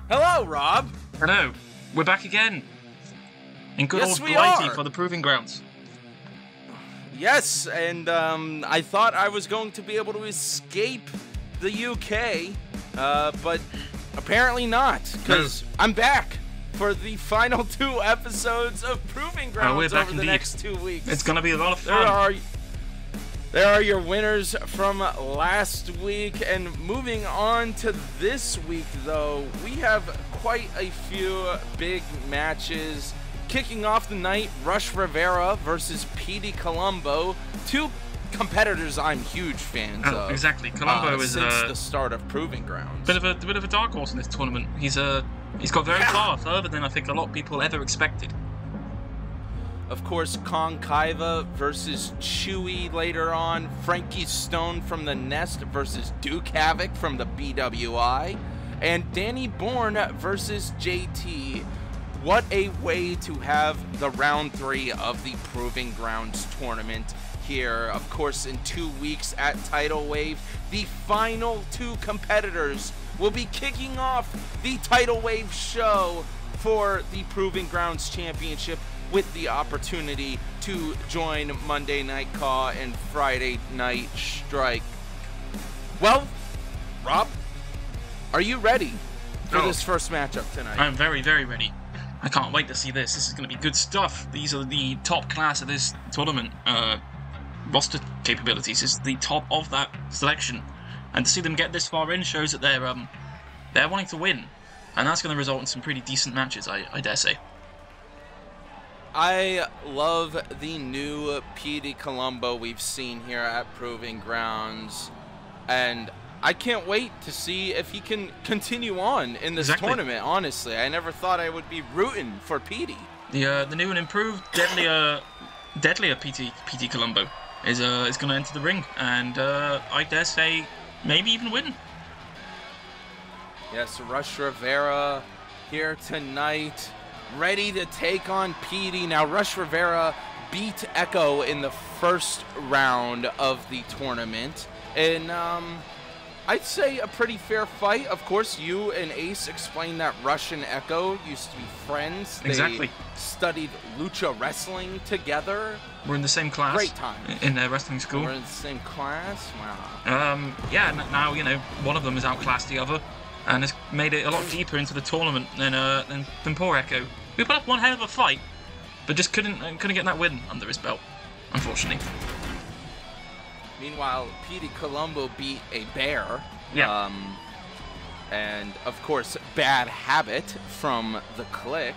Hello, Rob. Hello. We're back again. In good old Blighty for the Proving Grounds. Yes, and I thought I was going to be able to escape the UK, but apparently not, because I'm back for the final 2 episodes of Proving Grounds over the next 2 weeks. It's going to be a lot of fun. There are your winners from last week, and moving on to this week, though, we have quite a few big matches. Kicking off the night, Rush Rivera versus Petey Colombo, 2 competitors I'm huge fans of. Exactly. Colombo is since the start of Proving Grounds. Bit of a dark horse in this tournament. He's got very far, further than I think a lot of people ever expected. Of course, Kong Kaiva versus Chewy later on. Frankie Stone from the Nest versus Duke Havoc from the BWI. And Danny Bourne versus JT. What a way to have the round 3 of the Proving Grounds tournament here. Of course, in 2 weeks at Tidal Wave, the final 2 competitors will be kicking off the Tidal Wave show for the Proving Grounds Championship, with the opportunity to join Monday Night Caw and Friday Night Strike. Well, Rob, are you ready for this first matchup tonight? I'm very, very ready. I can't wait to see this. This is going to be good stuff. These are the top class of this tournament. Roster capabilities is the top of that selection. And to see them get this far in shows that they're wanting to win. And that's going to result in some pretty decent matches, I dare say. I love the new Petey Colombo we've seen here at Proving Grounds, and I can't wait to see if he can continue on in this tournament, honestly. I never thought I would be rooting for Petey. The new and improved, deadlier Petey Colombo is going to enter the ring, and I dare say maybe even win. Yes, Rush Rivera here tonight, ready to take on Petey. Now, Rush Rivera beat Echo in the first round of the tournament, and I'd say a pretty fair fight. Of course, you and Ace explained that Rush and Echo used to be friends. Exactly. They studied lucha wrestling together. We're in the same class. Great time. In their wrestling school. We're in the same class? Wow. Yeah, now, one of them has outclassed the other, and has made it a lot deeper into the tournament than poor Echo. We put up one hell of a fight, but just couldn't get that win under his belt, unfortunately. Meanwhile, Petey Colombo beat a bear. Yeah. And, of course, Bad Habit from the Click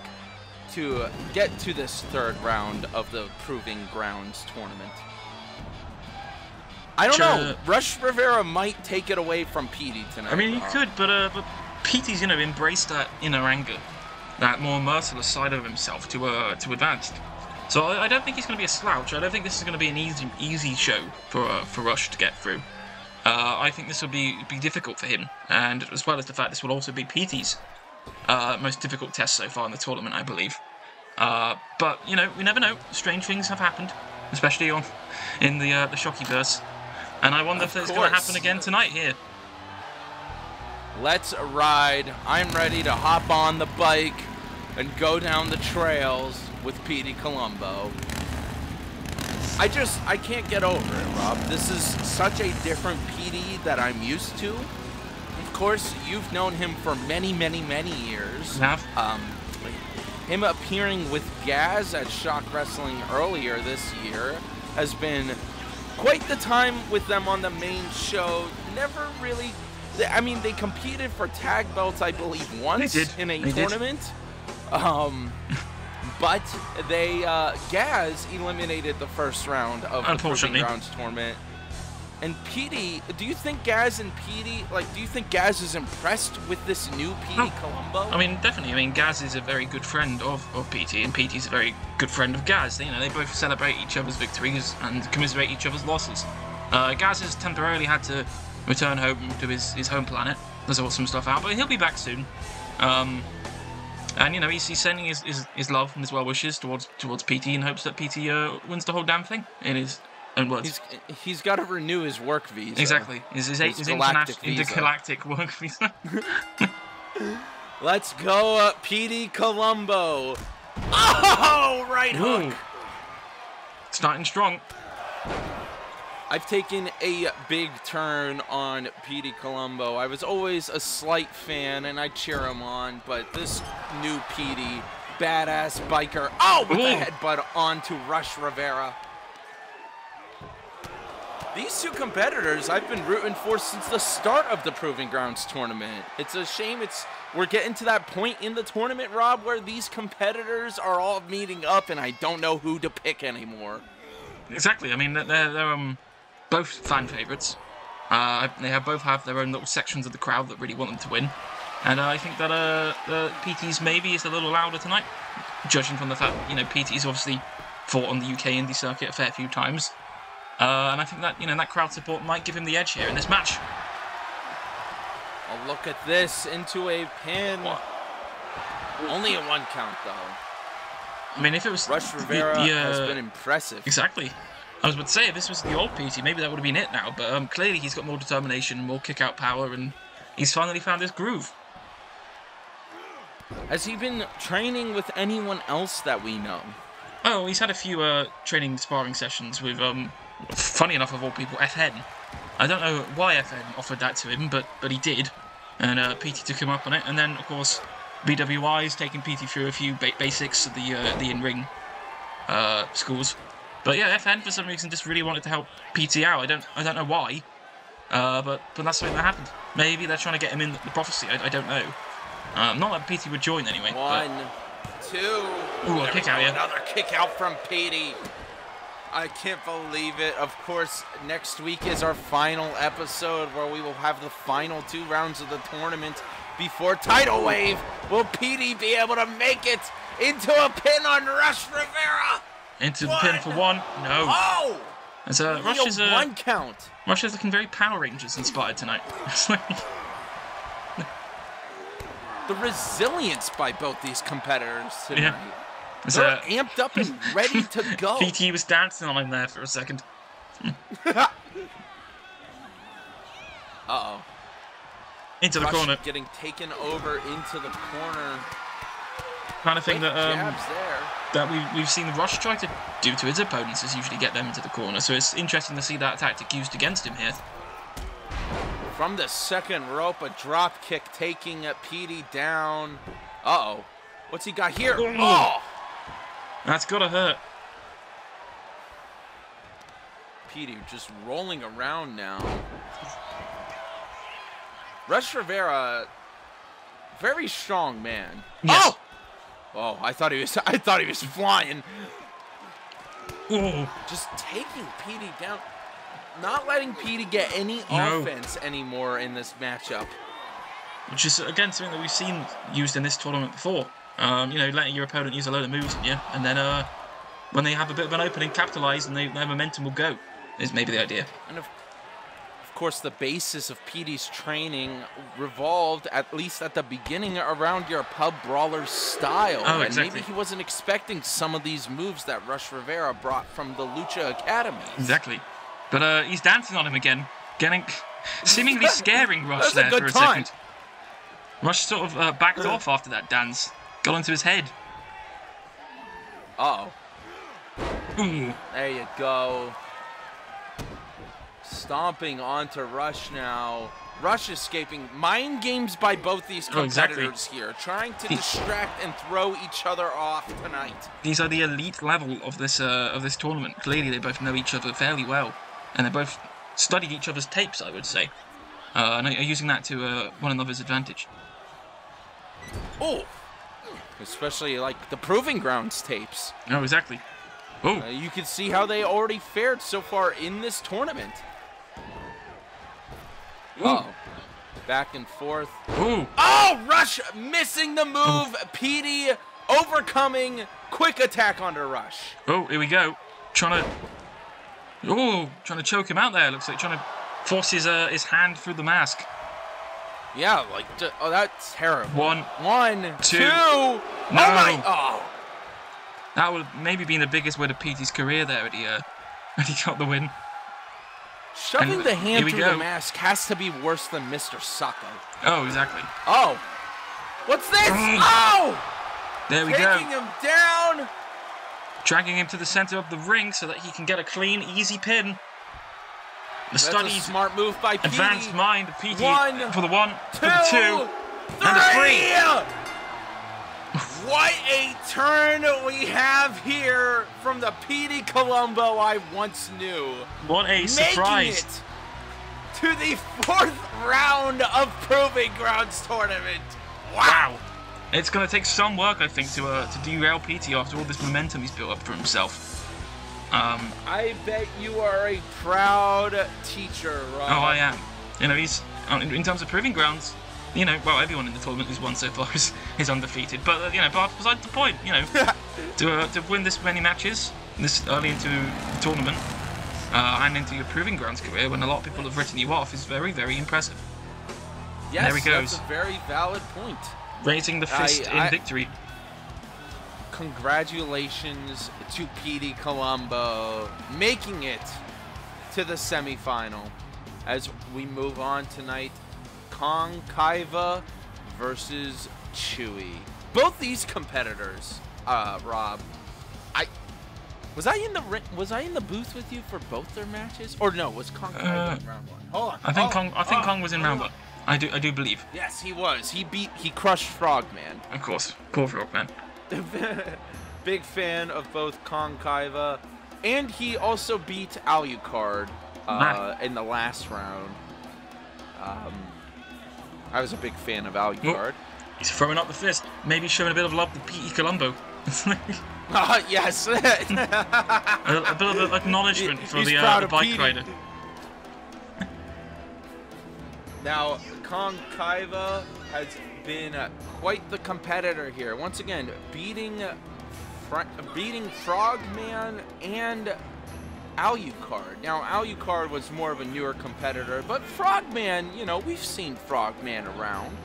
to get to this 3rd round of the Proving Grounds tournament. I don't know. Rush Rivera might take it away from Petey tonight. I mean, he could, but Petey's, embraced that inner anger, that more merciless side of himself to advance. So I don't think he's going to be a slouch. I don't think this is going to be an easy show for Rush to get through. I think this will be difficult for him, and as well as the fact this will also be Petey's most difficult test so far in the tournament, I believe. But we never know. Strange things have happened, especially in the Shockeyverse, and I wonder if it's going to happen again tonight here. Let's ride. I'm ready to hop on the bike and go down the trails with Petey Colombo. I can't get over it, Rob. This is such a different Petey that I'm used to. Of course, you've known him for many, many, many years. Yeah. Him appearing with Gaz at ShockWrestling earlier this year has been quite the time with them on the main show. Never really... I mean, they competed for tag belts, I believe, once in a tournament. But they, Gaz eliminated the first round of the Proving Grounds tournament. And Petey, do you think Gaz and Petey, do you think Gaz is impressed with this new Petey Colombo? I mean, definitely. I mean, Gaz is a very good friend of Petey, and Petey's a very good friend of Gaz. They both celebrate each other's victories and commiserate each other's losses. Gaz has temporarily had to return home to his home planet. There's some stuff out, but he'll be back soon. And he's sending his love and his well wishes towards Petey in hopes that Petey wins the whole damn thing in his own words. He's got to renew his work visa. Exactly. His intergalactic work visa. Let's go, Petey Colombo. Oh, right hook. Starting strong. I've taken a big turn on Petey Colombo. I was always a slight fan, and I cheer him on, but this new Petey, badass biker. Oh, with the headbutt onto Rush Rivera. These two competitors I've been rooting for since the start of the Proving Grounds tournament. It's a shame we're getting to that point in the tournament, Rob, where these competitors are all meeting up and I don't know who to pick anymore. Exactly. I mean, they're both fan favorites. They both have their own little sections of the crowd that really want them to win. And I think that the PT's maybe is a little louder tonight, judging from the fact that, PT's obviously fought on the UK indie circuit a fair few times. And I think that, that crowd support might give him the edge here in this match. A look at this into a pin. Only a 1 count, though. I mean, if it was... Rush Rivera has been impressive. Exactly. I was about to say, if this was the old PT, maybe that would have been it now. But clearly he's got more determination, more kick-out power, and he's finally found his groove. Has he been training with anyone else that we know? Oh, he's had a few training sparring sessions with... funny enough, of all people, FN. I don't know why FN offered that to him, but he did. And PT took him up on it. And then, of course, BWI is taking PT through a few basics of the in-ring schools. But yeah, FN for some reason just really wanted to help PT out. I don't know why. But that's something that happened. Maybe they're trying to get him in the prophecy. I don't know. Not that PT would join anyway. 1, 2. Ooh, a kick out, yeah. Another kick out from Petey. I can't believe it. Of course, next week is our final episode where we will have the final 2 rounds of the tournament before Tidal Wave. Will Petey be able to make it into a pin on Rush Rivera? Into the pin for 1? No. Oh! As Rush is 1 count. Rush is looking very Power Rangers inspired tonight. The resilience by both these competitors tonight. Yeah. They're amped up and ready to go. PT was dancing on him there for a second. Uh-oh. Into the Rush corner. Getting taken over into the corner. Kind of thing Quick that jabs there. that we've seen Rush try to do to his opponents is usually get them into the corner. So it's interesting to see that tactic used against him here. From the second rope, a drop kick taking Petey down. Uh-oh. What's he got here? Oh! That's gotta hurt. Petey just rolling around now. Rush Rivera, very strong man. Yes. Oh! Oh, I thought he was flying. Ooh. Just taking Petey down. Not letting Petey get any offense anymore in this matchup. Which is, again, something that we've seen used in this tournament before. Letting your opponent use a load of moves on you, and then when they have a bit of an opening, capitalise, and their momentum will go, is maybe the idea. And of course, the basis of Petey's training revolved, at least at the beginning, around your pub brawler style. Oh, and exactly. maybe he wasn't expecting some of these moves that Rush Rivera brought from the Lucha Academy. Exactly. But he's dancing on him again, seemingly scaring Rush there for a second. Rush sort of backed off after that dance. Got onto his head. Uh-oh. Ooh. There you go. Stomping onto Rush now. Rush escaping. Mind games by both these competitors here. Trying to distract and throw each other off tonight. These are the elite level of this tournament. Clearly they both know each other fairly well. And they both studied each other's tapes, I would say. And are using that to one another's advantage. Oh! Especially like the Proving Grounds tapes. Oh, exactly. Oh. You can see how they already fared so far in this tournament. Oh, back and forth. Ooh. Oh, Rush missing the move. Petey overcoming. Quick attack onto Rush. Oh, here we go. Trying to choke him out there. Looks like trying to force his hand through the mask. Yeah, like, oh, that's terrible. 1, 2. No. Oh my! Oh. That would maybe been the biggest win of Petey's career there. When he got the win. Shoving the hand through the mask has to be worse than Mr. Sacco. Oh, exactly. Oh. What's this? Oh! There we Taking go. him down. Dragging him to the center of the ring so that he can get a clean, easy pin. The That's studied, a smart move by Petey. advanced mind of Petey One, for the 1, for the 2, three. and a 3. What a turn we have here from the Petey Colombo I once knew. What a surprise. Making it to the 4th round of Proving Grounds tournament. Wow. It's going to take some work, I think, to derail Petey after all this momentum he's built up for himself. I bet you are a proud teacher, Rob. Oh, I am. You know, he's in terms of Proving Grounds. You know, well, everyone in the tournament who's won so far is undefeated. But you know, besides the point, you know, to win this many matches this early into the tournament and into your Proving Grounds career, when a lot of people have written you off, is very, very impressive. Yes, there he goes. That's a very valid point. Raising the fist in victory. Congratulations to Petey Colombo, making it to the semifinal. As we move on tonight, Kong Kaiva versus Chewy. Both these competitors, Rob. Was I in the booth with you for both their matches? Or no, was Kong Kaiva in round 1? Hold on. I think Kong was in round 1. I do believe. Yes, he was. He crushed Frogman. Of course, poor Frogman. Big fan of both Kong Kaiva, and he also beat Alucard in the last round. I was a big fan of Alucard. He's throwing up the fist, maybe showing a bit of love to Petey Colombo. Yes. a bit of acknowledgement for the bike Petey. rider. Now, Kong Kaiva has been quite the competitor here. Once again, beating Frogman and Alucard. Now, Alucard was more of a newer competitor, but Frogman, you know, we've seen Frogman around.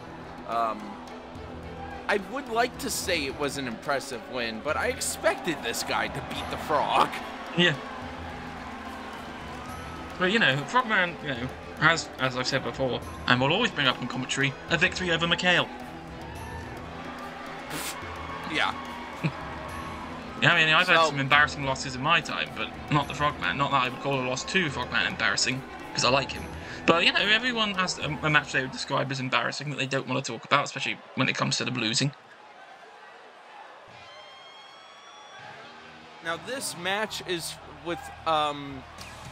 I would like to say it was an impressive win, but I expected this guy to beat the Frog. Yeah. But, you know, Frogman, you know, has, as I've said before, and will always bring up in commentary, a victory over McHale. Yeah. Yeah, I mean, I've had some embarrassing losses in my time, but not the Frogman. Not that I would call a loss to Frogman embarrassing, because I like him. But, you know, everyone has a match they would describe as embarrassing that they don't want to talk about, especially when it comes to them losing. Now, this match is with,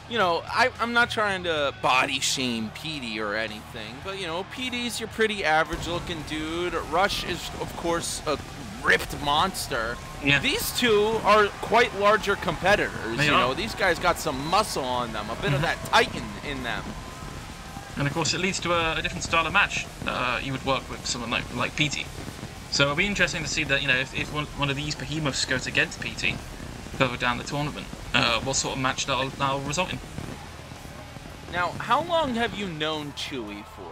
you know, I'm not trying to body shame Petey or anything, but, you know, Petey's your pretty average-looking dude. Rush is, of course, a ripped monster. Yeah. These two are quite larger competitors. They you are. know, these guys got some muscle on them, a bit of that titan in them. And of course, it leads to a different style of match you would work with someone like Petey. So it'll be interesting to see that, you know, if one of these behemoths goes against Petey further down the tournament, what sort of match that'll result in. Now, how long have you known Chewy for?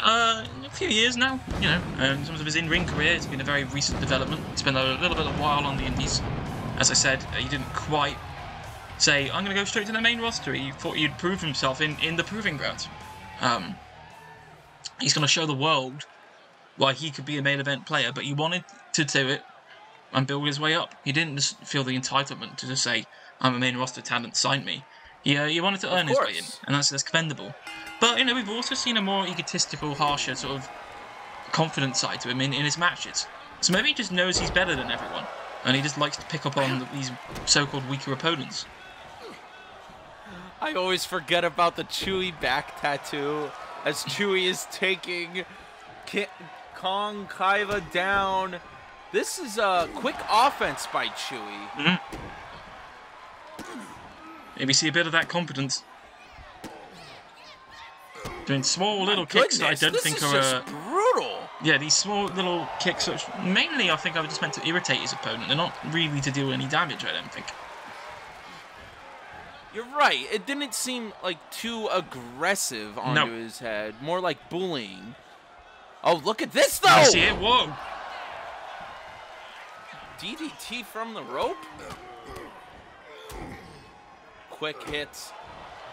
A few years now, you know. In terms of his in-ring career, it's been a very recent development. It's been a little bit of a while on the indies. As I said, he didn't quite say, I'm going to go straight to the main roster. He thought he'd prove himself in the Proving Grounds. He's going to show the world why he could be a main event player, but he wanted to do it and build his way up. He didn't just feel the entitlement to just say, I'm a main roster talent, sign me. He wanted to earn his way in, and that's commendable. But, you know, we've also seen a more egotistical, harsher, sort of confident side to him in his matches. So maybe he just knows he's better than everyone, and he just likes to pick up on these so-called weaker opponents. I always forget about the Chewy back tattoo as Chewy is taking Kong Kaiva down. This is a quick offense by Chewy. Mm-hmm. Maybe see a bit of that confidence. Doing small little kicks that I don't think are just brutal. Yeah, these small little kicks, which mainly I think are just meant to irritate his opponent. They're not really to do any damage, I don't think. You're right. It didn't seem like too aggressive onto his head. More like bullying. Oh, look at this, though! I see it. Whoa! DDT from the rope? Quick hits.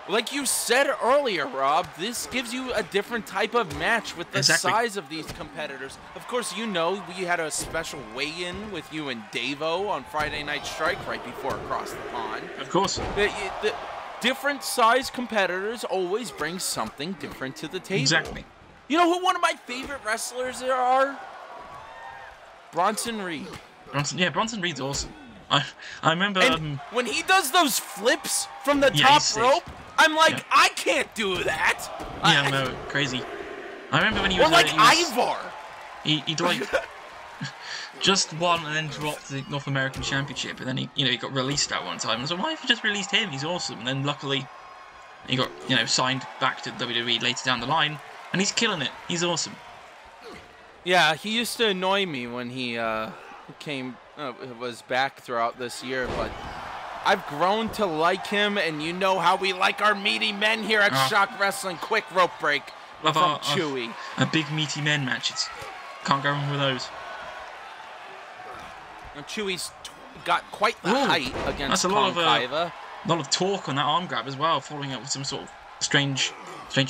Like you said earlier, Rob, this gives you a different type of match with the size of these competitors. Of course, you know we had a special weigh-in with you and Davo on Friday Night Strike right before Across the Pond. Of course. The different size competitors always bring something different to the table. Exactly. You know who one of my favorite wrestlers there are? Bronson Reed. Bronson Reed's awesome. I remember when he does those flips from the top rope, I'm like, I can't do that. Yeah, no, crazy. I remember when he was like Ivar. He'd like just won and then dropped the North American Championship, and then he got released at one time. I was like, why have you just released him? He's awesome. And then luckily he got signed back to WWE later down the line, and he's killing it. He's awesome. Yeah, he used to annoy me when he was back throughout this year, but I've grown to like him, and you know how we like our meaty men here at Shock Wrestling. Quick rope break from Chewy. A big meaty men matches. Can't go wrong with those. And Chewy's got quite the height against Kaiva. A lot of torque on that arm grab as well, following up with some sort of strange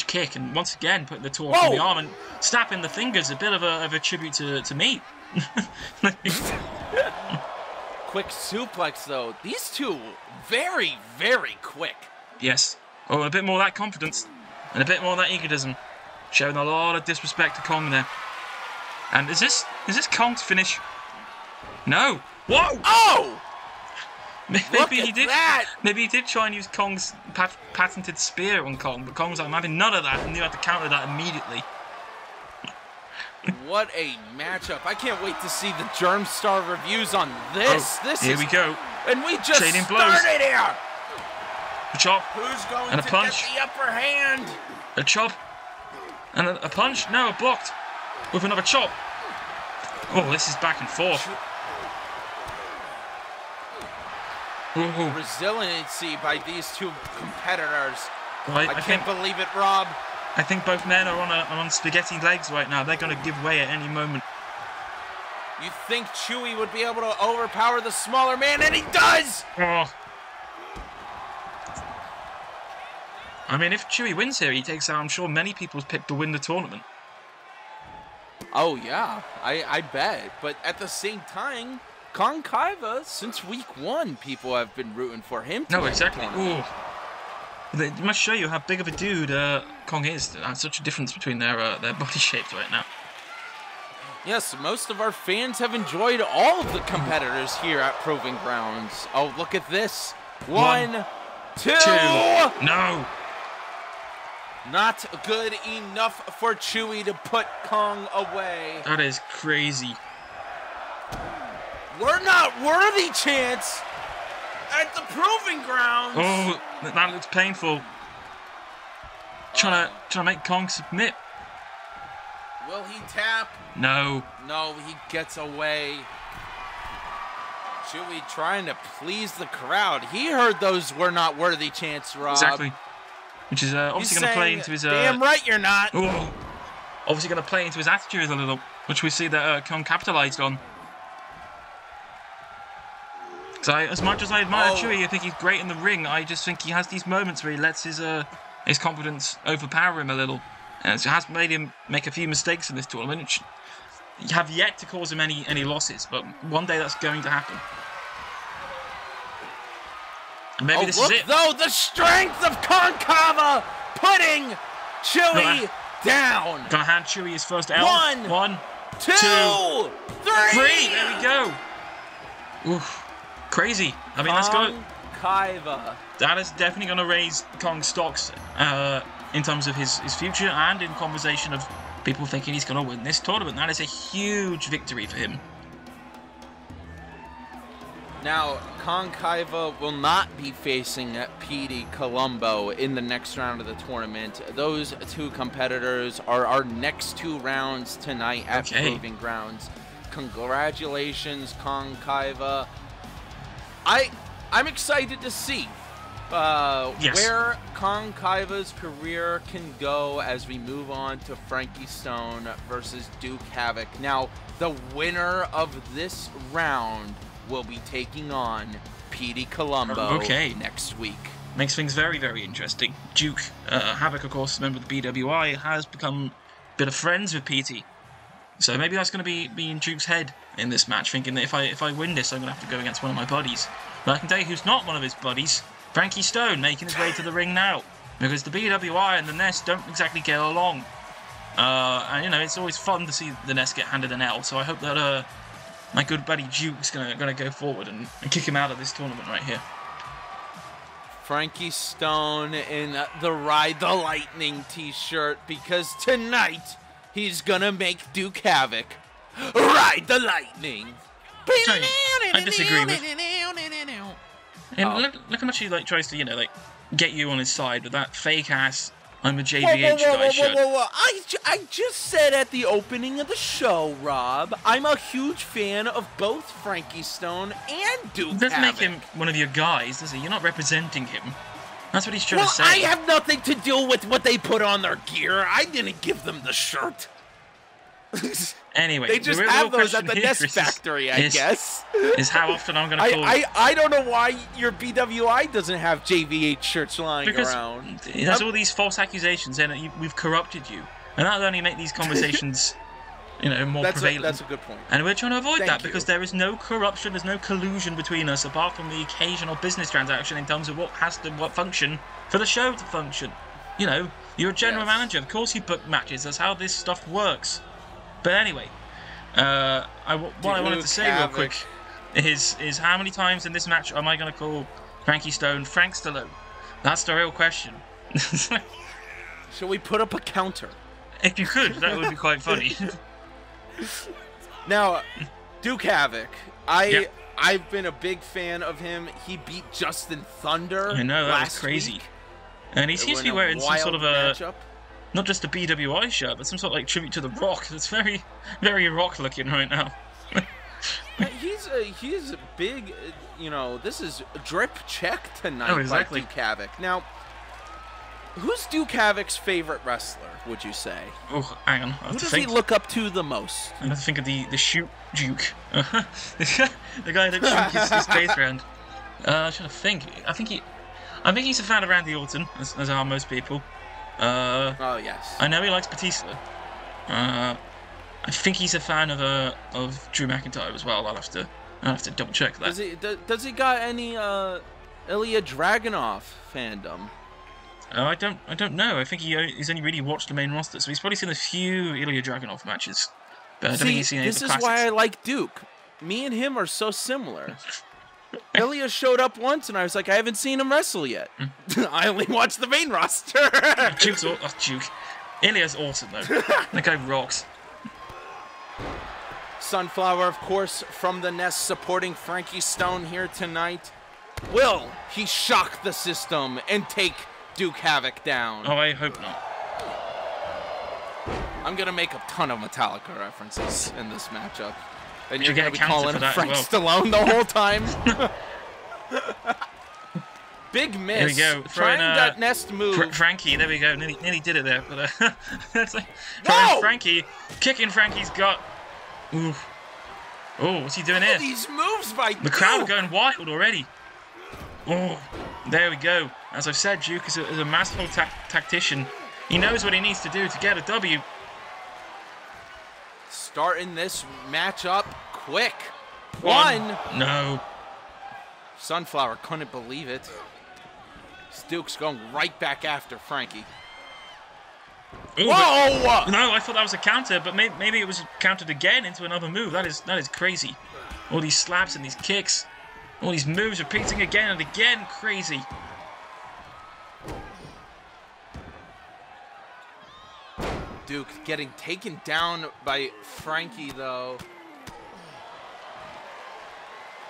kick, and once again putting the torque on the arm and snapping the fingers. A bit of a tribute to me. Quick suplex, though. These two, very, very quick. Yes. Oh, a bit more of that confidence and a bit more of that egotism. Showing a lot of disrespect to Kong there. And is this Kong's finish? No. Whoa! Oh! Maybe he did. Maybe he did try and use Kong's patented spear on Kong, but Kong was like, I'm having none of that, and you had to counter that immediately. What a matchup. I can't wait to see the Germstar reviews on this. Here we go. And we just started here. A chop. Who's going and a to punch. get the upper hand? A chop. And a punch. No, blocked. With another chop. Oh, this is back and forth. Resiliency by these two competitors. Well, I can't believe it, Rob. I think both men are on spaghetti legs right now. They're going to give way at any moment. You think Chewy would be able to overpower the smaller man, and he does! Oh. I mean, if Chewy wins here, he takes out, I'm sure, many people's pick to win the tournament. Oh, yeah. I bet. But at the same time, Kong Kaiva, since week 1, people have been rooting for him to win exactly. the tournament. Ooh. It must show you how big of a dude Kong is. There's such a difference between their body shapes right now. Yes, most of our fans have enjoyed all of the competitors here at Proving Grounds. Oh, look at this. One, two. No. Not good enough for Chewy to put Kong away. That is crazy. We're not worthy, Chance. At the Proving Grounds. Oh, that looks painful. Trying to make Kong submit. Will he tap? No. No, he gets away. Chewy trying to please the crowd. He heard those "we're not worthy" chants, Rob. Exactly. Which is obviously going to play into his. Damn right you're not. Oh, obviously going to play into his attitude a little, which we see that Kong capitalized on. So as much as I admire Chewy, I think he's great in the ring. I just think he has these moments where he lets his confidence overpower him a little, and it has made him make a few mistakes in this tournament, which have yet to cause him any losses. But one day that's going to happen. And maybe this is it. Though the strength of Kong Kaiva putting Chewy down. Gonna hand Chewy his first L. One, two, three. There we go. Oof. Crazy. I mean, that's good. Kaiva. That is definitely going to raise Kong's stocks in terms of his future and in conversation of people thinking he's going to win this tournament. That is a huge victory for him. Now, Kong Kaiva will not be facing Petey Colombo in the next round of the tournament. Those two competitors are our next 2 rounds tonight at Proving Grounds. Congratulations, Kong Kaiva. I'm excited to see where Kong Kaiva's career can go as we move on to Frankie Stone versus Duke Havoc. Now, the winner of this round will be taking on Petey Colombo next week. makes things very, very interesting. Duke Havoc, of course, a member of the BWI, has become a bit of friends with PT. So maybe that's going to be in Duke's head in this match, thinking that if I win this, I'm going to have to go against one of my buddies. But I can tell you who's not one of his buddies. Frankie Stone, making his way to the ring now. Because the BWI and the Nest don't exactly get along. And, you know, it's always fun to see the Nest get handed an L. So I hope that my good buddy Duke's gonna go forward and kick him out of this tournament right here. Frankie Stone in the Ride the Lightning t-shirt, because tonight he's gonna make Duke Havoc ride the lightning. Sorry, I disagree with. And look how much he tries to, you know, get you on his side with that fake ass I'm a JVH guy shirt. I just said at the opening of the show, Rob, I'm a huge fan of both Frankie Stone and Duke Havoc. Doesn't make him one of your guys, does he? You're not representing him. That's what he's trying to say. I have nothing to do with what they put on their gear. I didn't give them the shirt. Anyway, they just have those at the Nest factory, I guess. Is how often I'm going to call... I don't know why your BWI doesn't have JVH shirts lying around. There's all these false accusations and we've corrupted you. And that'll only make these conversations, you know, more prevalent. That's a good point. And we're trying to avoid that because there is no corruption, there's no collusion between us apart from the occasional business transaction in terms of what function for the show to function. You know, you're a general manager. Of course you book matches. That's how this stuff works. But anyway, what I wanted to say real quick is how many times in this match am I going to call Frankie Stone Frank Stallone? That's the real question. Shall we put up a counter? If you could, that would be quite funny. Now, Duke Havoc, I've been a big fan of him. He beat Justin Thunder. I know, that was crazy. Week. And he seems to be wearing some sort of a matchup. Not just a BWI shirt, but some sort of like tribute to The Rock. It's very, very Rock looking right now. He's a big, you know, this is drip check tonight by Duke Havoc. Now, who's Duke Havoc's favorite wrestler, would you say? Oh, hang on. Who does he look up to the most? I have to think of the shoot Duke. The guy that shoots his face around. I'm trying to think. I think he's a fan of Randy Orton, as are most people. Oh yes. I know he likes Batista. I think he's a fan of Drew McIntyre as well. I'll have to double check that. Does he got any Ilya Dragunov fandom? I don't know. I think he's only really watched the main roster, so he's probably seen a few Ilya Dragunov matches. But I don't think he's seen any of the classics. This is why I like Duke. Me and him are so similar. Ilya showed up once, and I was like, I haven't seen him wrestle yet. I only watched the main roster. Duke. Ilya's awesome, though. That guy rocks. Sunflower, of course, from the Nest, supporting Frankie Stone here tonight. Will he shock the system and take Duke Havoc down? Oh, I hope not. I'm going to make a ton of Metallica references in this matchup. And you're going to be calling him Frank Stallone the whole time? Big miss. There we go. Trying that Nest move. Frankie, there we go. Nearly did it there. But that's like Frankie, kicking Frankie's gut. Ooh. Oh, what's he doing here? These moves by the crowd are going wild already. Oh, there we go. As I've said, Duke is a masterful tactician. He knows what he needs to do to get a W. Starting this matchup quick. One. No. Sunflower couldn't believe it. Duke's going right back after Frankie. Ooh, whoa! No, I thought that was a counter, but maybe it was countered again into another move. That is crazy. All these slaps and these kicks. All these moves repeating again and again. Crazy. Duke getting taken down by Frankie, though.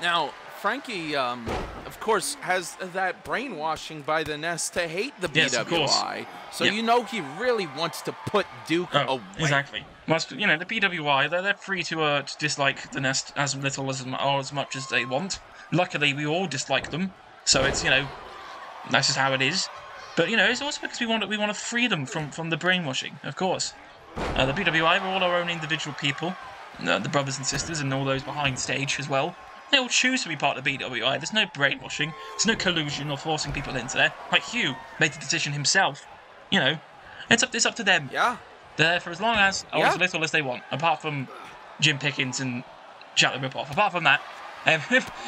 Now, Frankie, of course, has that brainwashing by the Nest to hate the BWI. So you know he really wants to put Duke away. Exactly. Well, you know, the BWI, they're free to dislike the Nest as little or as much as they want. Luckily, we all dislike them. So it's, you know, that's just how it is. But, you know, it's also because we want to free them from the brainwashing, of course. The BWI, we're all our own individual people. The brothers and sisters and all those behind stage as well. They all choose to be part of the BWI. There's no brainwashing. There's no collusion or forcing people into there. Like Hugh made the decision himself. You know, it's up to them. Yeah. They're there for as long as, or as little as they want. Apart from Jim Pickens and Jack the Ripoff. Apart from that,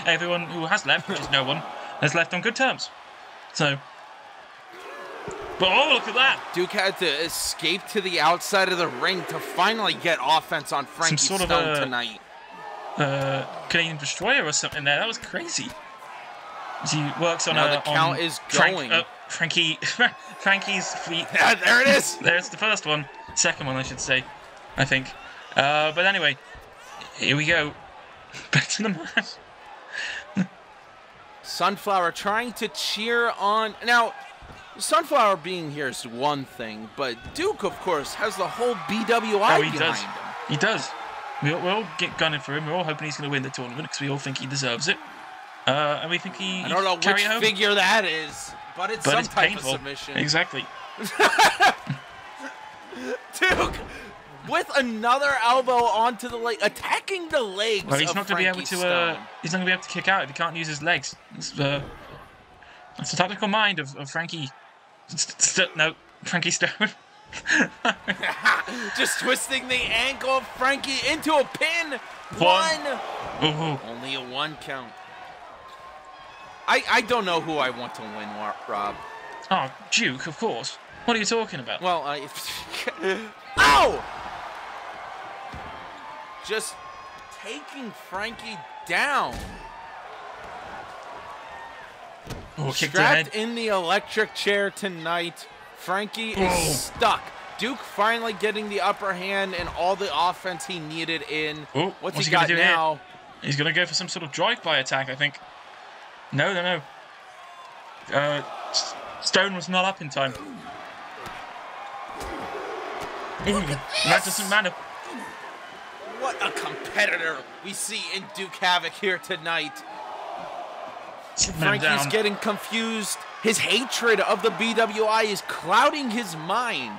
everyone who has left, which is no one, has left on good terms. So, but oh, look at that! Duke had to escape to the outside of the ring to finally get offense on Frankie Stone tonight. Canadian Destroyer or something there. That was crazy. He works on the count is going. Frankie's feet. Yeah, there it is. There's the first one. Second one, I should say. I think. But anyway, here we go. Back to the match. Sunflower trying to cheer on. Now, Sunflower being here is one thing, but Duke, of course, has the whole BWI behind him. He does. We're all gunning for him. We're all hoping he's going to win the tournament because we all think he deserves it. And we think I don't know which figure that is, but it's some type of submission. Exactly. Duke with another elbow onto the leg, attacking the legs. Well, he's not going to be able to. He's not going to be able to kick out if he can't use his legs. That's the tactical mind of Frankie. No, Frankie Stone. Just twisting the ankle of Frankie into a pin. One. Only a 1 count. I don't know who I want to win, Rob. Oh, Duke, of course. What are you talking about? Well, ow! Just taking Frankie down. Oh, kicked ahead. Strapped in the electric chair tonight. Frankie is stuck. Duke finally getting the upper hand and all the offense he needed in. What's he got now? Here? He's going to go for some sort of drive-by attack, I think. No. Stone was not up in time. That doesn't matter. What a competitor we see in Duke Havoc here tonight. Frankie's getting confused. His hatred of the BWI is clouding his mind.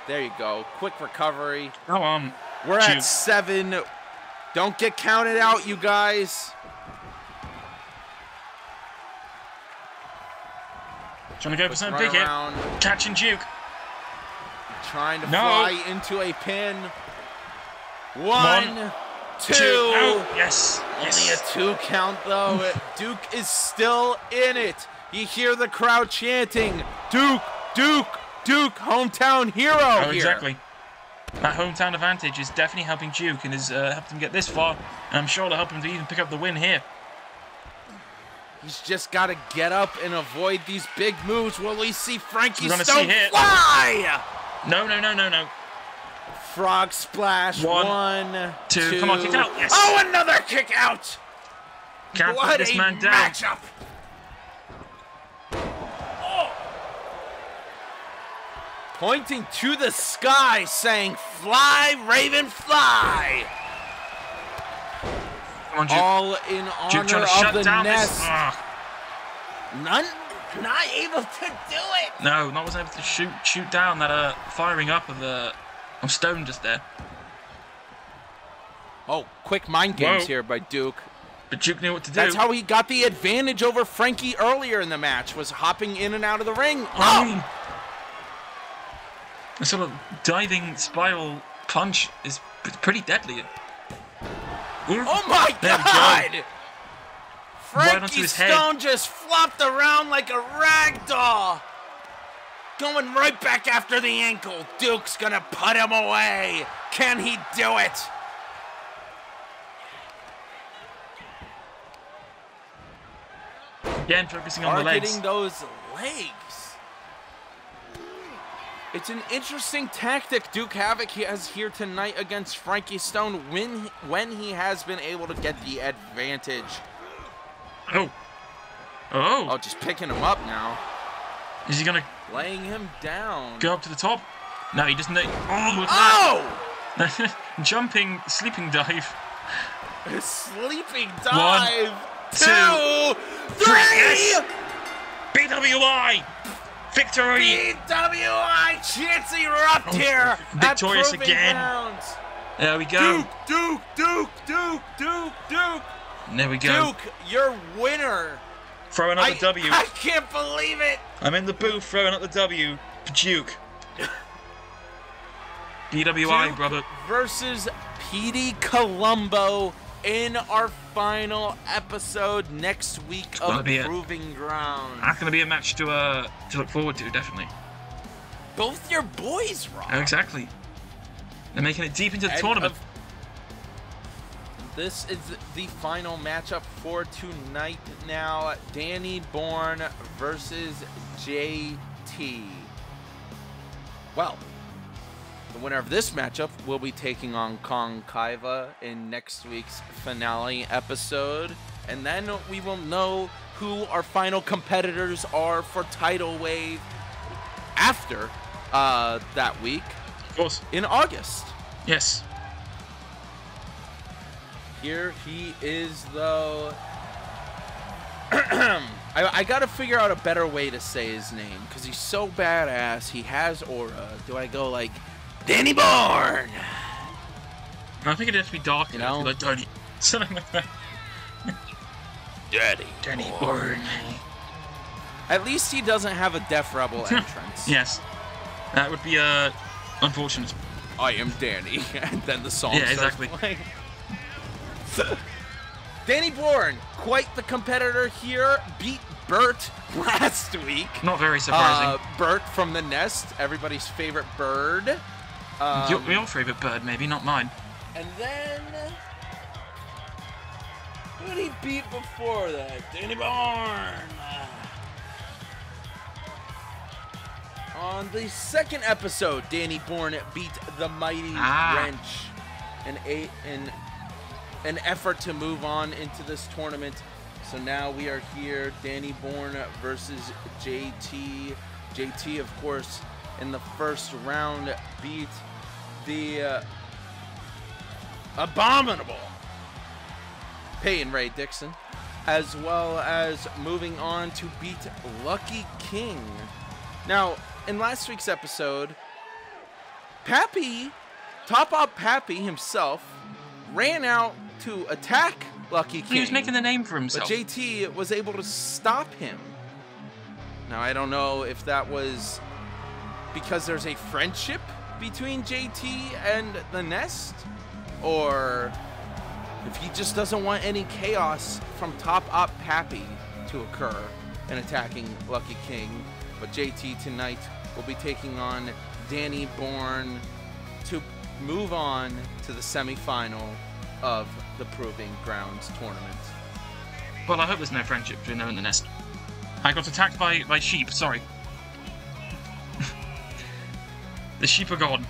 There you go. Quick recovery. Oh, we're at 7. Don't get counted out, you guys. Trying to go for something big here. Catching Duke. Trying to fly into a pin. 1, 2. Oh, yes. Only a 2 count, though. Duke is still in it. You hear the crowd chanting, Duke, Duke, Duke, hometown hero here. Exactly. That hometown advantage is definitely helping Duke and has helped him get this far. And I'm sure it'll help him to even pick up the win here. He's just got to get up and avoid these big moves. Will we see Frankie Stone fly? No. Frog splash. 1, 2. Come on, kick out. Yes. Oh, another kick out. Can't put this man down. Matchup. Oh. Pointing to the sky, saying, "Fly, Raven, fly." Come on, Duke. All in honor of the nest. Not able to do it. No, not was able to shoot down that firing up of Stone just there. Oh, quick mind games here by Duke. But Duke knew what to do. That's how he got the advantage over Frankie earlier in the match, was hopping in and out of the ring. Oh! A sort of diving spiral punch is pretty deadly. Oh my God! Frankie Stone just flopped around like a rag doll. Going right back after the ankle. Duke's gonna put him away. Can he do it? Again, focusing on the legs. Targeting those legs. It's an interesting tactic Duke Havoc has here tonight against Frankie Stone when he has been able to get the advantage. Oh, just picking him up now. Is he gonna laying him down? Go up to the top? No, he doesn't. Oh! Jumping sleeping dive. A sleeping dive. 1, 2, 3. Yes! BWI victory. BWI chance erupt here. Victorious again. Rounds. There we go. Duke. And there we go. Duke, your winner. Throwing up the W. I can't believe it. I'm in the booth throwing up the W for Duke. BWI, Duke brother. versus Petey Colombo in our final episode next week of Proving Ground. That's going to be a match to look forward to, definitely. Both your boys, Rob. Oh, exactly. They're making it deep into the tournament. This is the final matchup for tonight now. Danny Bourne versus JT. Well, the winner of this matchup will be taking on Kong Kaiva in next week's finale episode. And then we will know who our final competitors are for Tidal Wave after that week. Of course. In August. Yes. Here he is, though. I gotta figure out a better way to say his name, because he's so badass. He has aura. Do I go like, Danny Bourne? I think it'd have to be dark, you know? Like Danny. Something like that. Danny Bourne. At least he doesn't have a Def Rebel entrance. Yes. That would be, unfortunate. I am Danny. And then the song starts exactly. Playing. Danny Bourne, quite the competitor here, beat Bert last week. Not very surprising. Bert from the Nest, everybody's favorite bird. Your favorite bird, maybe, not mine. And then, who did he beat before that? Danny Bourne. On the second episode, Danny Bourne beat the Mighty Wrench in an effort to move on into this tournament. So now we are here, Danny Bourne versus JT. JT, of course, in the first round beat the abominable Peyton Ray Dixon, as well as moving on to beat Lucky King. Now, in last week's episode, Pappy, Top Up Pappy himself, ran out to attack Lucky King. He was making the name for himself. But JT was able to stop him. Now, I don't know if that was because there's a friendship between JT and the Nest, or if he just doesn't want any chaos from Top Up Pappy to occur in attacking Lucky King. But JT tonight will be taking on Danny Bourne to move on to the semifinal of the Proving Grounds tournament. Well, I hope there's no friendship between them and the Nest. I got attacked by sheep, sorry. The sheep are gone.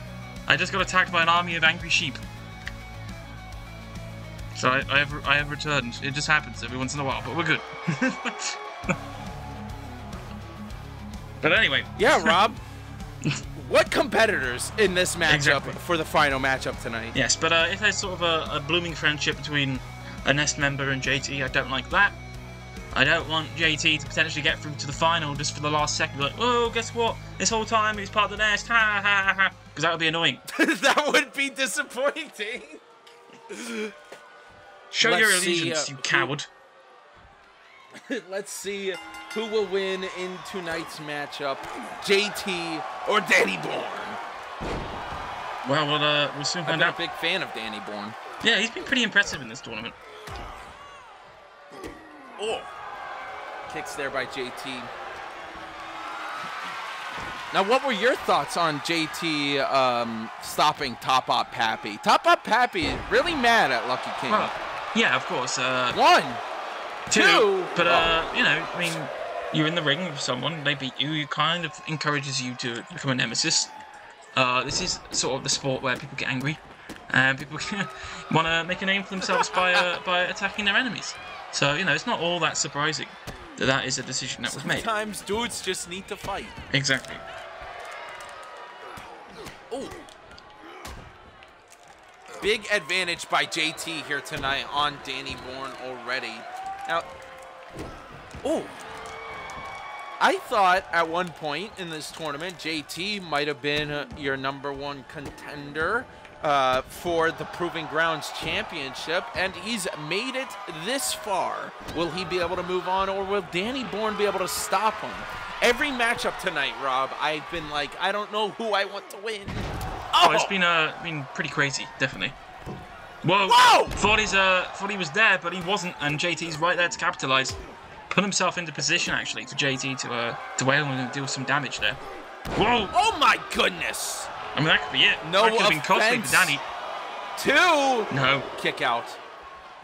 I just got attacked by an army of angry sheep. So I have returned. It just happens every once in a while, but we're good. But anyway. Yeah, Rob. What competitors in this matchup for the final matchup tonight? Yes, but if there's sort of a blooming friendship between a Nest member and JT, I don't like that. I don't want JT to potentially get through to the final just for the last second. Like, oh, guess what? This whole time he's part of the Nest. Ha ha ha ha. Because that would be annoying. That would be disappointing. Show your allegiance, you coward. Let's see who will win in tonight's matchup, JT or Danny Bourne. Well, we'll soon find out. I'm a big fan of Danny Bourne. Yeah, he's been pretty impressive in this tournament. Oh, kicks there by JT. Now, what were your thoughts on JT stopping Top Up Pappy? Top Up Pappy really mad at Lucky King. Well, yeah, of course. 1, 2. But, you know, I mean, you're in the ring with someone, they beat you, it kind of encourages you to become a nemesis. This is sort of the sport where people get angry, and people want to make a name for themselves by attacking their enemies. So, you know, it's not all that surprising that that is a decision that was made. Sometimes dudes just need to fight. Exactly. Oh. Big advantage by JT here tonight on Danny Bourne already. Now, oh. I thought at one point in this tournament, JT might have been your #1 contender for the Proving Grounds Championship, and he's made it this far. Will he be able to move on, or will Danny Bourne be able to stop him? Every matchup tonight, Rob, I've been like, I don't know who I want to win. Oh, it's been pretty crazy, definitely. Whoa! Whoa! Thought he was there, but he wasn't, and JT's right there to capitalize. Put himself into position actually for JT to wail and deal some damage there. Whoa! Oh my goodness! I mean, that could be it. No that could have been costly for Danny. 2! No. Kick out.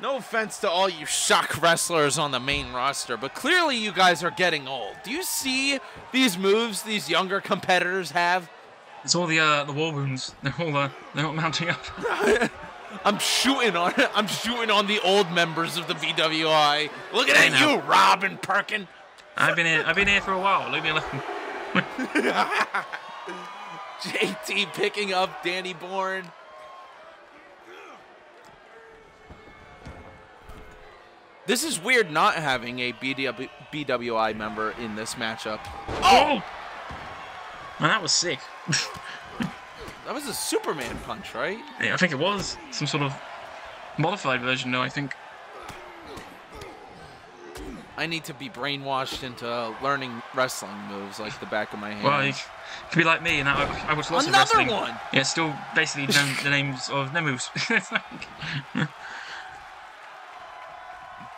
No offense to all you Shock wrestlers on the main roster, but clearly you guys are getting old. Do you see these moves these younger competitors have? It's all the war wounds. They're all mounting up. I'm shooting on the old members of the BWI. Looking at you, Robin Perkin. I've been here for a while. Leave me alone. JT picking up Danny Bourne. This is weird not having a BWI member in this matchup. Oh! Man, that was sick. That was a Superman punch, right? Yeah, I think it was. Some sort of modified version, though, I think. I need to be brainwashed into learning wrestling moves like the back of my hand. Well, you could be like me, and I watch lots of wrestling. Another one! Yeah, still basically know the names of no moves.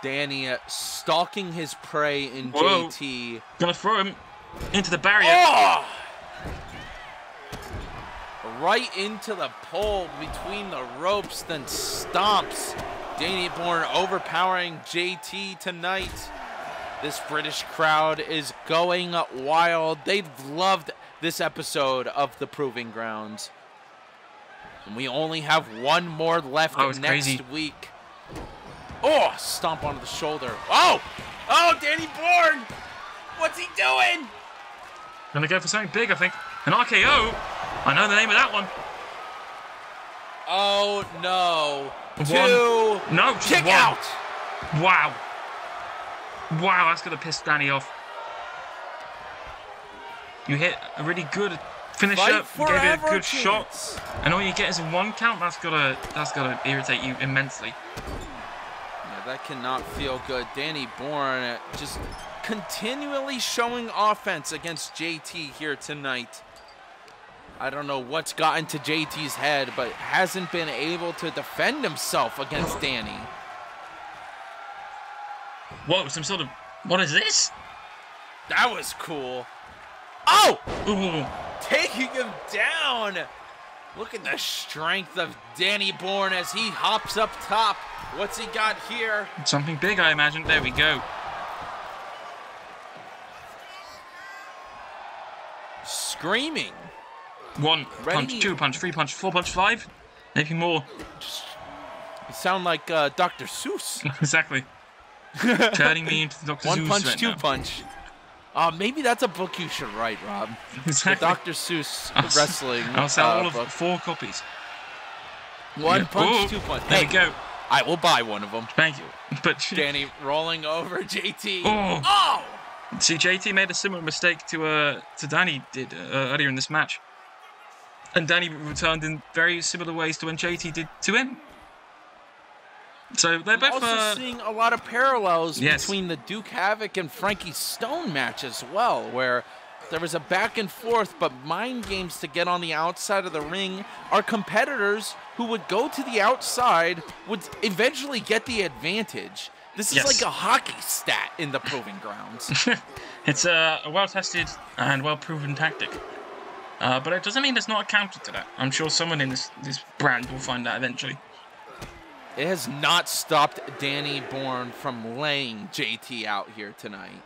Danny stalking his prey in Whoa. JT. Gonna throw him into the barrier. Oh! Right into the pole between the ropes, then stomps. Danny Bourne overpowering JT tonight. This British crowd is going wild. They've loved this episode of the Proving Grounds. And we only have one more left next week. Oh, stomp onto the shoulder. Oh! Oh, Danny Bourne! What's he doing? Gonna go for something big, I think. An RKO. I know the name of that one. Oh, no. One. 2. No, just kick one. out. Wow. Wow, that's gonna piss Danny off. You hit a really good finisher, gave it a good shot, and all you get is a 1 count. That's gotta irritate you immensely. Yeah, that cannot feel good. Danny Bourne just continually showing offense against JT here tonight. I don't know what's gotten to JT's head, but hasn't been able to defend himself against Danny. Whoa, some sort of... What is this? That was cool. Oh! Ooh. Taking him down. Look at the strength of Danny Bourne as he hops up top. What's he got here? Something big, I imagine. There we go. Screaming. 1 punch, 2 punch, 3 punch, 4 punch, 5? Maybe more. You sound like Dr. Seuss. Exactly. Turning me into Dr. Seuss 1 punch, right 2 now. punch. Maybe that's a book you should write, Rob. Exactly. The Dr. Seuss wrestling I'll sell all book. of 4 copies. 1 punch, 2 punch. There we go. I will buy one of them. Thank you. But Danny rolling over JT. Oh! See, JT made a similar mistake to Danny did earlier in this match. And Danny returned in very similar ways to when JT did to him. So they're both also seeing a lot of parallels between the Duke Havoc and Frankie Stone match as well, where there was a back and forth, but mind games to get on the outside of the ring. Our competitors who would go to the outside would eventually get the advantage. This is like a hockey stat in the Proving Grounds. It's a well-tested and well-proven tactic. But it doesn't mean there's not a counter to that. I'm sure someone in this brand will find that eventually. It has not stopped Danny Bourne from laying JT out here tonight.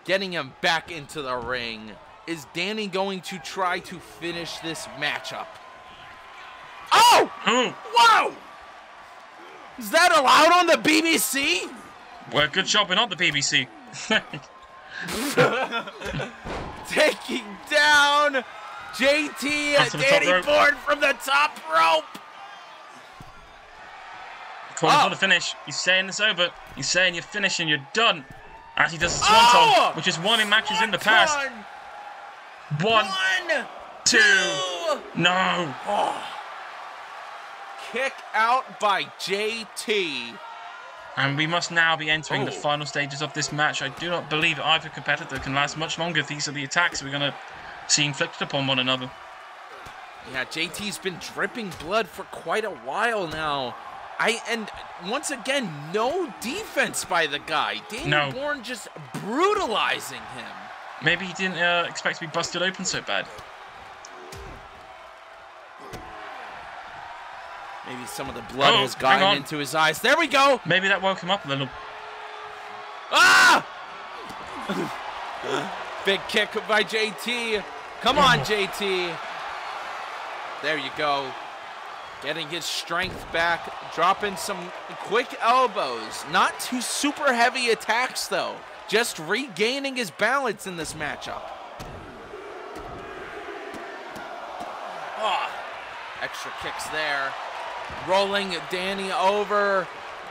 Getting him back into the ring. Is Danny going to try to finish this matchup? Oh! Whoa! Is that allowed on the BBC? Well, good job we're not the BBC. Taking down JT, Danny Bourne from the top rope. Calling for the finish. He's saying it's over. He's saying you're finishing, you're done. As he does the swanton, which is won in matches in the past. 1, 2. No. kick out by JT. And we must now be entering the final stages of this match. I do not believe either competitor can last much longer if these are the attacks we're going to see inflicted upon one another. Yeah, JT's been dripping blood for quite a while now. And once again, no defense by the guy. Danny Bourne just brutalizing him. Maybe he didn't expect to be busted open so bad. Maybe some of the blood has gotten into his eyes. There we go. Maybe that woke him up a little. Ah! Big kick by JT. Come on, JT. There you go. Getting his strength back. Dropping some quick elbows. Not too super heavy attacks, though. Just regaining his balance in this matchup. Oh, extra kicks there. Rolling Danny over.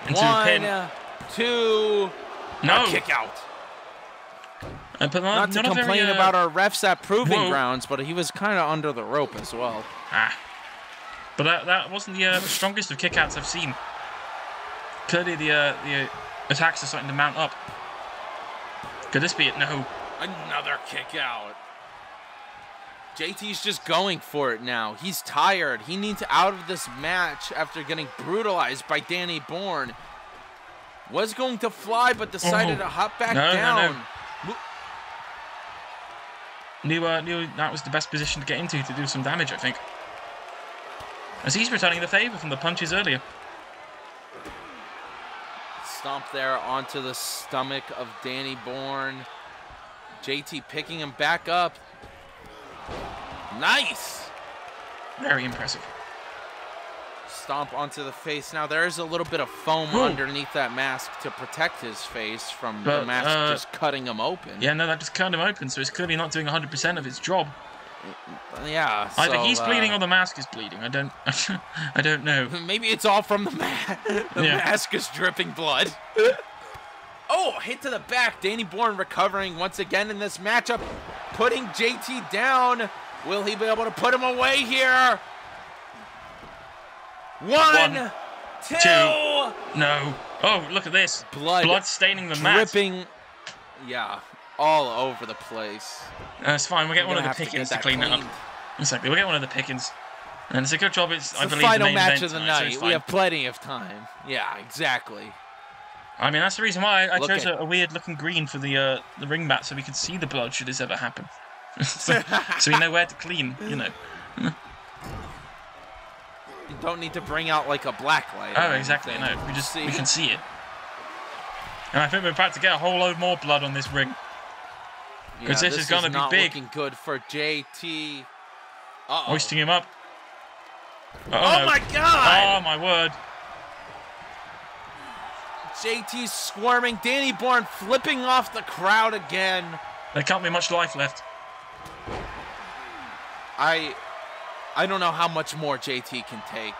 Into 1, 2. No. Kick out. Not to complain about our refs at Proving Grounds, but he was kind of under the rope as well. But that wasn't the strongest of kickouts I've seen. Clearly the attacks are starting to mount up. Could this be it? No. Another kick out. JT's just going for it now. He's tired. He needs out of this match after getting brutalized by Danny Bourne. Was going to fly, but decided to hop back down. Knew that was the best position to get into to do some damage, I think. As he's returning the favor from the punches earlier. Stomp there onto the stomach of Danny Bourne. JT picking him back up. Nice. Very impressive. Stomp onto the face. Now there is a little bit of foam underneath that mask to protect his face from the mask just cutting him open. Yeah, no, that just cut him open, so it's clearly not doing 100% of its job. Yeah. Either he's bleeding or the mask is bleeding. I don't know. Maybe it's all from the mask. The mask is dripping blood. Oh, hit to the back. Danny Bourne recovering once again in this matchup, putting JT down. Will he be able to put him away here? 1, 2. No. Oh, look at this. Blood staining the mat. Dripping. Yeah, all over the place. It's fine. We'll get one of the Pickens to clean that up. Exactly. We'll get one of the Pickens. And it's a good job. It's I believe the final main match event of the tonight, night. so we have plenty of time. Yeah, exactly. I mean, that's the reason why I chose a weird-looking green for the ring mat, so we can see the blood should this ever happen. so we know where to clean, you know. You don't need to bring out like a black light. Oh, exactly. No, we can see it. And I think we're about to get a whole load more blood on this ring. Because this is going to be big. Looking good for JT. Hoisting him up. Oh my God! Oh my word! JT's squirming. Danny Bourne flipping off the crowd again. There can't be much life left. I don't know how much more JT can take.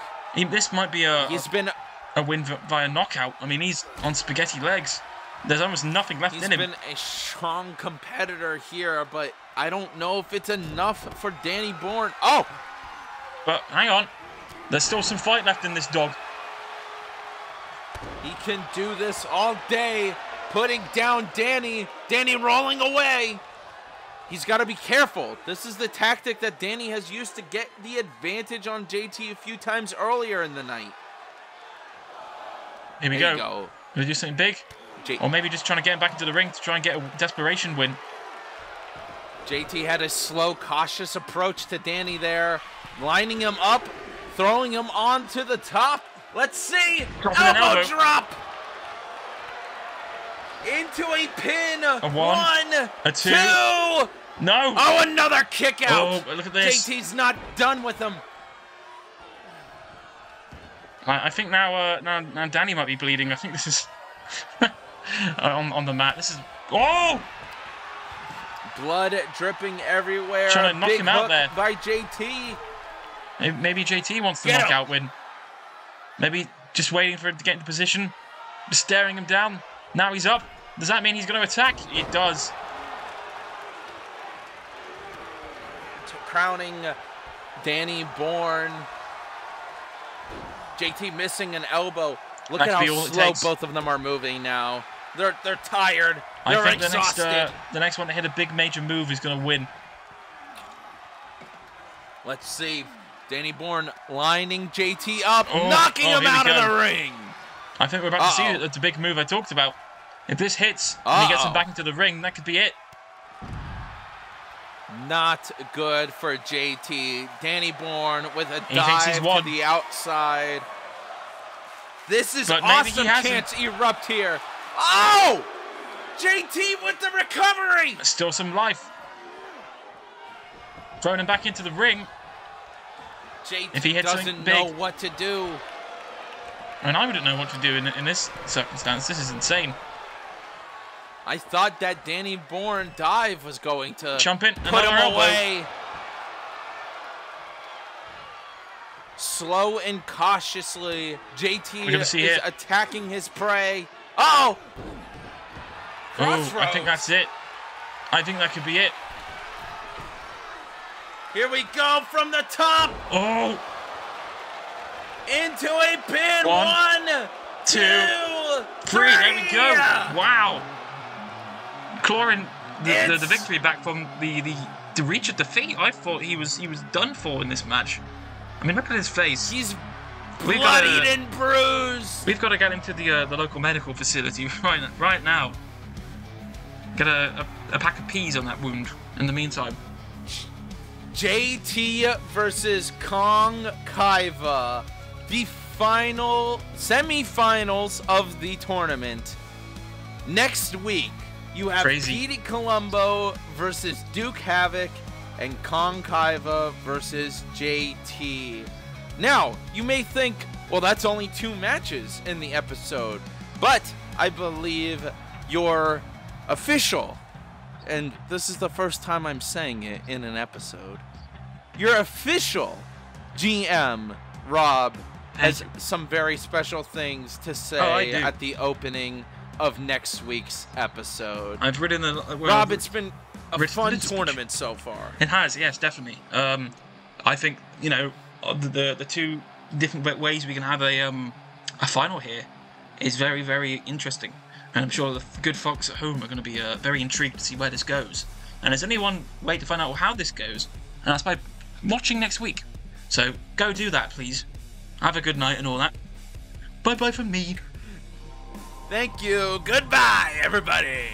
This might be a win via knockout. I mean, he's on spaghetti legs. There's almost nothing left in him. He's been a strong competitor here, but I don't know if it's enough for Danny Bourne. Oh! But hang on. There's still some fight left in this dog. He can do this all day, putting down Danny. Danny rolling away. He's got to be careful. This is the tactic that Danny has used to get the advantage on JT a few times earlier in the night. Here we go. Gonna do something big? Or maybe just trying to get him back into the ring to try and get a desperation win. JT had a slow, cautious approach to Danny there, lining him up, throwing him onto the top. Let's see. Elbow drop. Into a pin. A one. A two. No. Oh, another kick out. Oh, look at this. JT's not done with him. I think now Danny might be bleeding. I think this is on the mat. This is blood dripping everywhere. Trying to knock him out there by JT. Maybe JT wants the knockout win. Maybe just waiting for him to get into position, just staring him down. Now he's up. Does that mean he's going to attack? It does. Crowning Danny Bourne. JT missing an elbow. Look That at could how be all it slow takes. both of them are moving now. They're tired. I They're think exhausted. the next one to hit a big major move is going to win. Let's see. Danny Bourne lining JT up, Oh, knocking him here we out of go. the ring. I think we're about to see it. That's a big move I talked about. If this hits and he gets him back into the ring, that could be it. Not good for JT. Danny Bourne with a He thinks he's dive won. to the outside. This is But maybe awesome he hasn't. chance erupt here. Oh! JT with the recovery! Still some life. Throwing him back into the ring. JT If he hits doesn't something know big. what to do. And I wouldn't know what to do in this circumstance. This is insane. I thought that Danny Bourne dive was going to Jump in, put another him elbow. away. Slow and cautiously, JT We're gonna see is it. attacking his prey. Oh! Oh, I Crossroads. think that's it. I think that could be it. Here we go from the top Oh, into a pin. One, One, two, two, three. There we go. Yeah. Wow. Clawing the It's- victory back from the reach of defeat. I thought he was done for in this match. I mean, look at his face. He's We've gotta- bloodied and bruised. We've got to get him to the local medical facility right now. Get a pack of peas on that wound in the meantime. JT versus Kong Kaiva, the final semi-finals of the tournament. Next week, you have Crazy. Petey Colombo versus Duke Havoc and Kong Kaiva versus JT. Now, you may think, well, that's only 2 matches in the episode, but I believe your official, and this is the first time I'm saying it in an episode, your official GM, Rob, has some very special things to I say do. at the opening of next week's episode. I've written a Rob, it's been a written fun speech. tournament so far. It has, yes, definitely. I think the 2 different ways we can have a final here is very, very interesting, and I'm sure the good folks at home are going to be very intrigued to see where this goes. And there's only one way to find out how this goes, and that's by watching next week. So go do that, please. Have a good night and all that. Bye bye from me. Thank you. Goodbye, everybody.